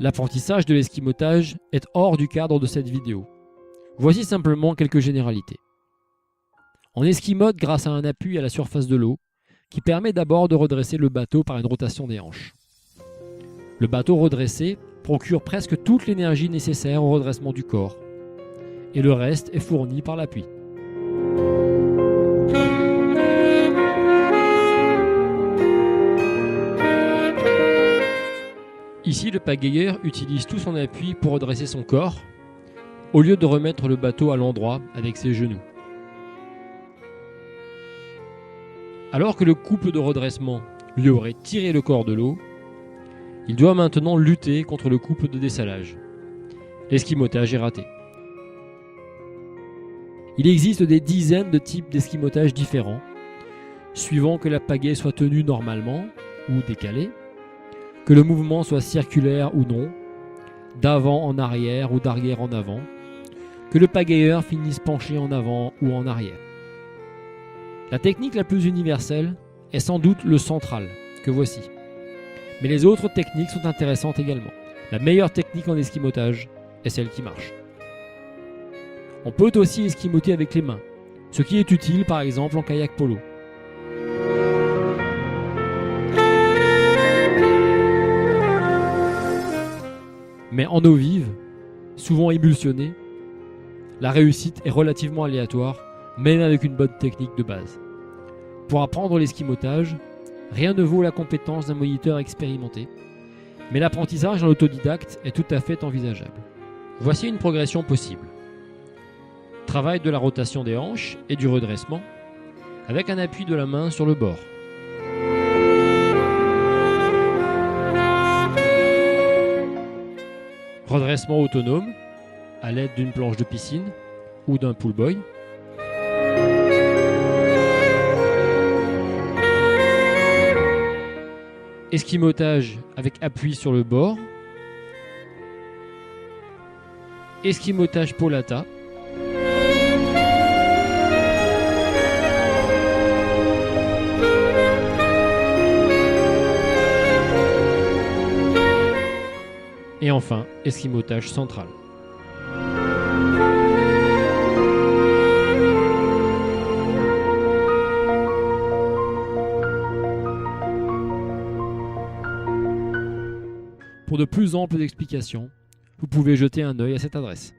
L'apprentissage de l'esquimotage est hors du cadre de cette vidéo. Voici simplement quelques généralités. On esquimote grâce à un appui à la surface de l'eau qui permet d'abord de redresser le bateau par une rotation des hanches. Le bateau redressé procure presque toute l'énergie nécessaire au redressement du corps et le reste est fourni par l'appui. Ici, le pagayeur utilise tout son appui pour redresser son corps, au lieu de remettre le bateau à l'endroit avec ses genoux. Alors que le couple de redressement lui aurait tiré le corps de l'eau, il doit maintenant lutter contre le couple de dessalage. L'esquimotage est raté. Il existe des dizaines de types d'esquimotage différents, suivant que la pagaie soit tenue normalement ou décalée, que le mouvement soit circulaire ou non, d'avant en arrière ou d'arrière en avant, que le pagayeur finisse penché en avant ou en arrière. La technique la plus universelle est sans doute le central, que voici. Mais les autres techniques sont intéressantes également. La meilleure technique en esquimotage est celle qui marche. On peut aussi esquimoter avec les mains, ce qui est utile par exemple en kayak polo. Mais en eau vive, souvent émulsionnée, la réussite est relativement aléatoire, même avec une bonne technique de base. Pour apprendre l'esquimotage, rien ne vaut la compétence d'un moniteur expérimenté, mais l'apprentissage en autodidacte est tout à fait envisageable. Voici une progression possible. Travail de la rotation des hanches et du redressement, avec un appui de la main sur le bord. Redressement autonome, à l'aide d'une planche de piscine ou d'un pool boy. Esquimotage avec appui sur le bord. Esquimotage polata. Et enfin, esquimotage central. Pour de plus amples explications, vous pouvez jeter un œil à cette adresse.